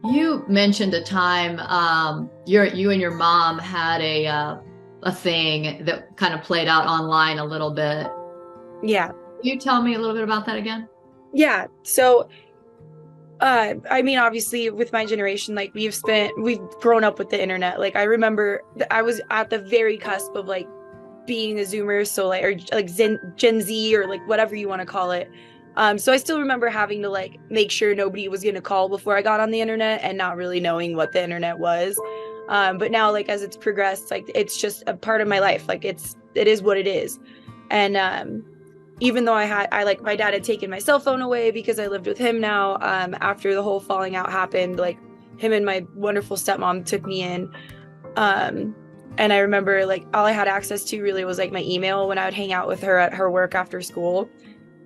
You mentioned a time you and your mom had a thing that kind of played out online a little bit. Yeah. Can you tell me a little bit about that again? Yeah. So, I mean, obviously, with my generation, like we've grown up with the internet. Like, I remember I was at the very cusp of like being a Zoomer, so like, or like Gen Z or like whatever you want to call it. So I still remember having to like make sure nobody was going to call before I got on the internet and not really knowing what the internet was. But now, like, as it's progressed, like, it's just a part of my life. Like, it is what it is. And, even though I like my dad had taken my cell phone away because I lived with him now, after the whole falling out happened, like him and my wonderful stepmom took me in. Um, and I remember like all I had access to really was like my email when I would hang out with her at her work after school.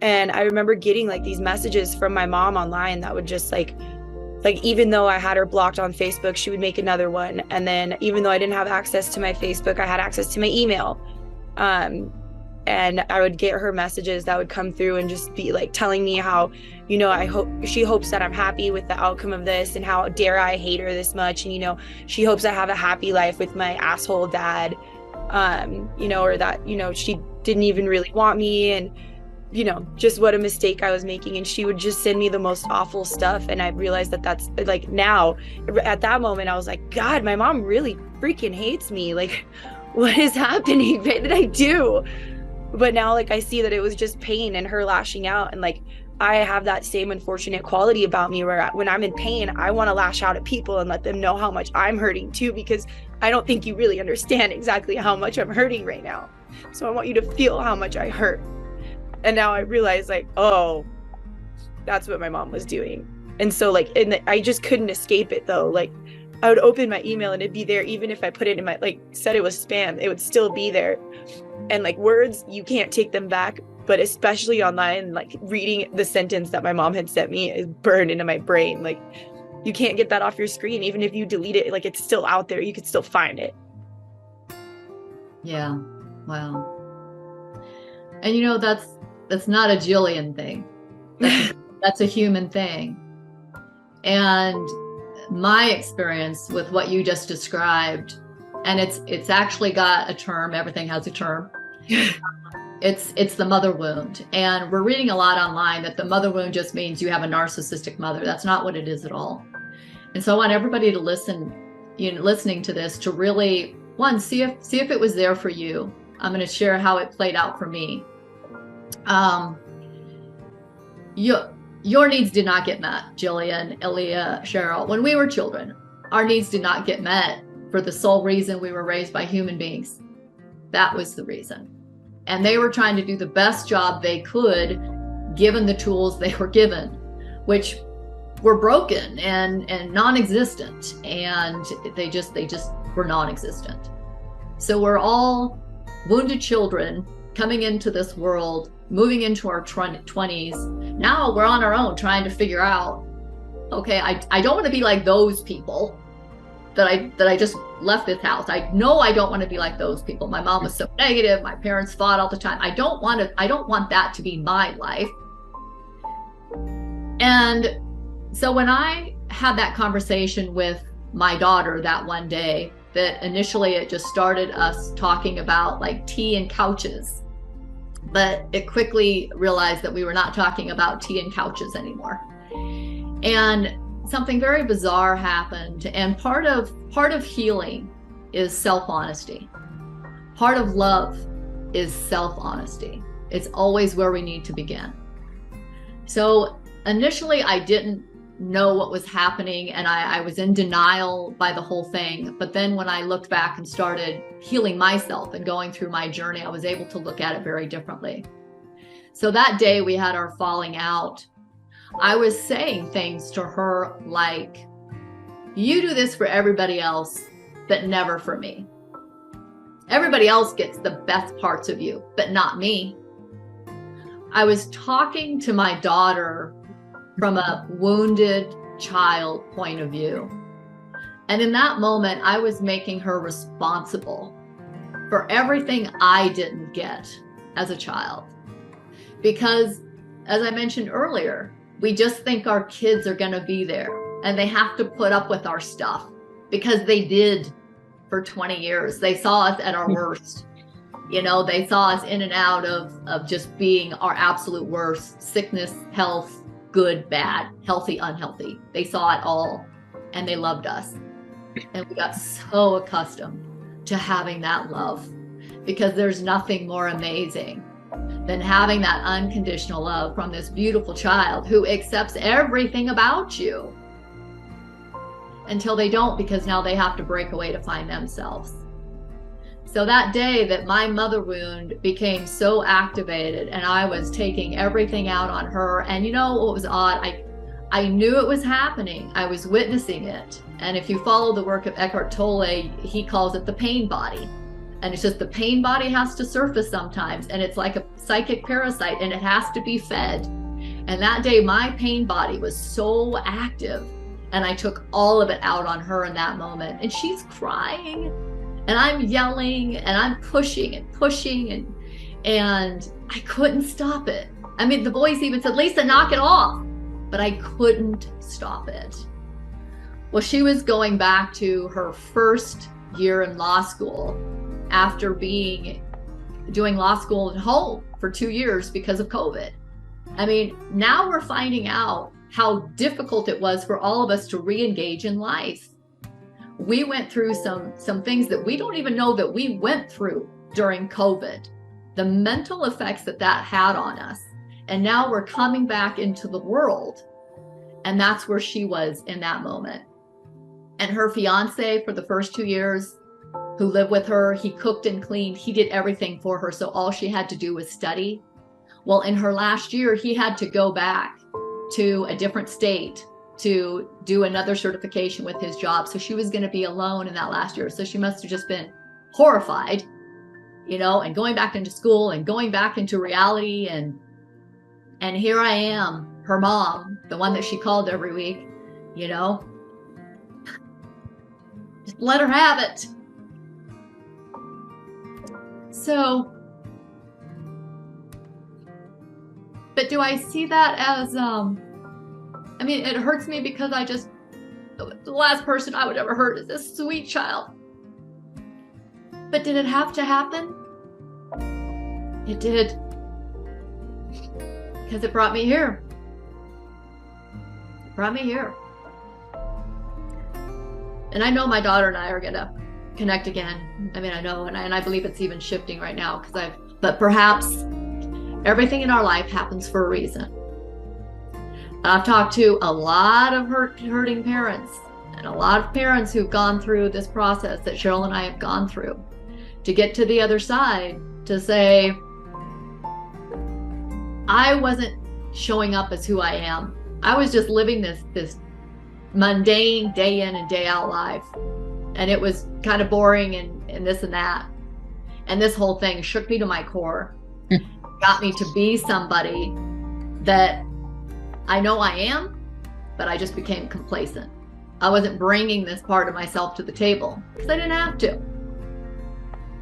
And I remember getting like these messages from my mom online that would just like even though I had her blocked on Facebook, she would make another one. And then even though I didn't have access to my Facebook, I had access to my email. Um, and I would get her messages that would come through and just be like telling me how, I hope she hopes that I'm happy with the outcome of this, and how dare I hate her this much, and she hopes I have a happy life with my asshole dad, or that she didn't even really want me, and just what a mistake I was making. And she would just send me the most awful stuff, and I realized that that's like, now at that moment I was like, God, my mom really freaking hates me. Like, what is happening? What did I do? But now, like, I see that it was just pain and her lashing out. And like, I have that same unfortunate quality about me where when I'm in pain, I want to lash out at people and let them know how much I'm hurting too, because I don't think you really understand exactly how much I'm hurting right now. So I want you to feel how much I hurt. And now I realize, like, oh, that's what my mom was doing. And so like, I just couldn't escape it though. Like, I would open my email and it'd be there. Even if I put it in my, like, said it was spam, it would still be there. And like, words, you can't take them back, but especially online, like reading the sentence that my mom had sent me is burned into my brain. Like, you can't get that off your screen. Even if you delete it, like, it's still out there. You could still find it. Yeah. Wow. And that's not a Jillian thing. That's a human thing. And my experience with what you just described, and it's actually got a term. Everything has a term. It's the mother wound. And we're reading a lot online that the mother wound just means you have a narcissistic mother. That's not what it is at all. And so I want everybody to listening to this, to really, one, see if it was there for you. I'm going to share how it played out for me. Your needs did not get met, Jillian, Elia, Cheryl. When we were children, our needs did not get met for the sole reason we were raised by human beings. That was the reason. And they were trying to do the best job they could, given the tools they were given, which were broken and non-existent. And they just were non-existent. So we're all wounded children coming into this world, moving into our 20s. Now we're on our own trying to figure out, okay, I don't want to be like those people that I just left this house. I know I don't want to be like those people. My mom was so negative. My parents fought all the time. I don't want that to be my life. And so when I had that conversation with my daughter that one day, that initially it just started us talking about like tea and couches, but it quickly realized that we were not talking about tea and couches anymore. And something very bizarre happened. And part of healing is self-honesty. Part of love is self-honesty. It's always where we need to begin. So initially I didn't know what was happening, and I was in denial by the whole thing. But then when I looked back and started healing myself and going through my journey, I was able to look at it very differently. So that day we had our falling out. I was saying things to her like, you do this for everybody else, but never for me. Everybody else gets the best parts of you, but not me. I was talking to my daughter from a wounded child point of view. And in that moment, I was making her responsible for everything I didn't get as a child. Because, as I mentioned earlier, we just think our kids are going to be there. and they have to put up with our stuff, because they did for 20 years. They saw us at our worst. They saw us in and out of just being our absolute worst. Sickness, health, good, bad, healthy, unhealthy. They saw it all, and they loved us. And we got so accustomed to having that love, because there's nothing more amazing than having that unconditional love from this beautiful child who accepts everything about you, until they don't, because now they have to break away to find themselves. So that day that my mother wound became so activated and I was taking everything out on her, and what was odd? I knew it was happening. I was witnessing it. And if you follow the work of Eckhart Tolle, he calls it the pain body. And it's just the pain body has to surface sometimes. And it's like a psychic parasite, and it has to be fed. And that day, my pain body was so active, and I took all of it out on her in that moment. And she's crying, and I'm yelling, and I'm pushing and pushing, and I couldn't stop it. I mean, the voice even said, "Lisa, knock it off." But I couldn't stop it. Well, she was going back to her first year in law school after doing law school at home for 2 years because of COVID. I mean, now we're finding out how difficult it was for all of us to re-engage in life. We went through some things that we don't even know that we went through during COVID, the mental effects that had on us. And now we're coming back into the world. And that's where she was in that moment. And her fiance for the first 2 years, who lived with her, he cooked and cleaned. He did everything for her. So all she had to do was study. Well, in her last year, he had to go back to a different state to do another certification with his job. So she was going to be alone in that last year. So she must have just been horrified, and going back into school and going back into reality. And here I am, her mom, the one that she called every week, just let her have it. So, but do I see that as, it hurts me because the last person I would ever hurt is this sweet child. But did it have to happen? It did. Because it brought me here. It brought me here. And I know my daughter and I are going to connect again. I know, and I believe it's even shifting right now, but perhaps everything in our life happens for a reason. I've talked to a lot of hurting parents, and a lot of parents who've gone through this process that Cheryl and I have gone through, to get to the other side, to say, I wasn't showing up as who I am. I was just living this mundane day in and day out life. And it was kind of boring and this and that. And this whole thing shook me to my core, got me to be somebody that I know I am, but I just became complacent. I wasn't bringing this part of myself to the table because I didn't have to.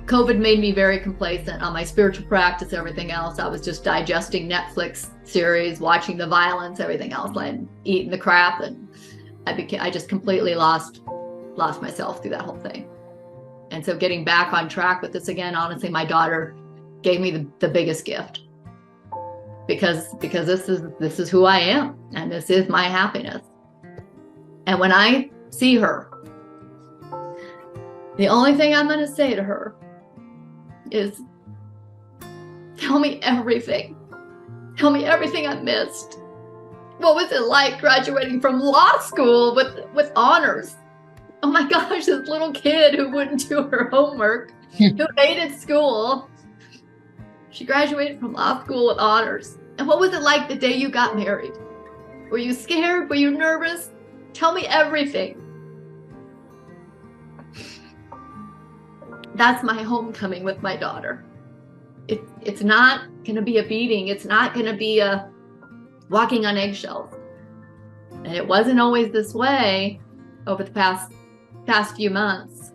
COVID made me very complacent on my spiritual practice, everything else. I was just digesting Netflix series, watching the violence, everything else, and eating the crap. And I just completely lost myself through that whole thing. And so getting back on track with this again, honestly, my daughter gave me the biggest gift, because this is who I am, and this is my happiness. And when I see her, the only thing I'm going to say to her is, tell me everything. Tell me everything I missed. What was it like graduating from law school with honors? Oh my gosh, this little kid who wouldn't do her homework, who hated school. She graduated from law school with honors. And what was it like the day you got married? Were you scared? Were you nervous? Tell me everything. That's my homecoming with my daughter. It's not going to be a beating. It's not going to be a walking on eggshells. And it wasn't always this way over the past few months.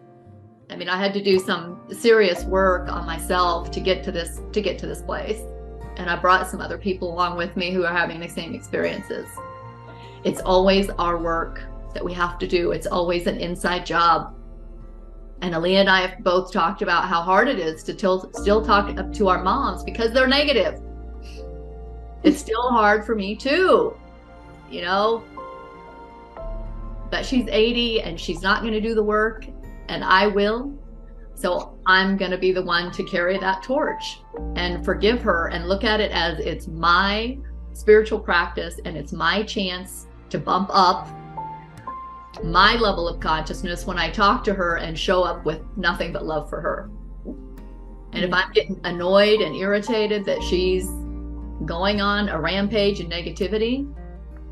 I had to do some serious work on myself to get to this place. And I brought some other people along with me who are having the same experiences. It's always our work that we have to do. It's always an inside job. And Aaliyah and I have both talked about how hard it is to still talk up to our moms because they're negative. It's still hard for me too, you know, but she's 80 and she's not going to do the work, and I will. So I'm going to be the one to carry that torch and forgive her and look at it as it's my spiritual practice and it's my chance to bump up my level of consciousness when I talk to her and show up with nothing but love for her. And if I'm getting annoyed and irritated that she's going on a rampage and negativity,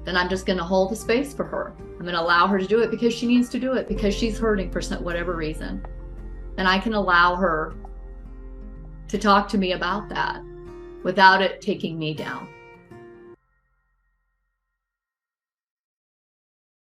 then I'm just going to hold the space for her. I'm going to allow her to do it because she needs to do it, because she's hurting for whatever reason. And I can allow her to talk to me about that without it taking me down.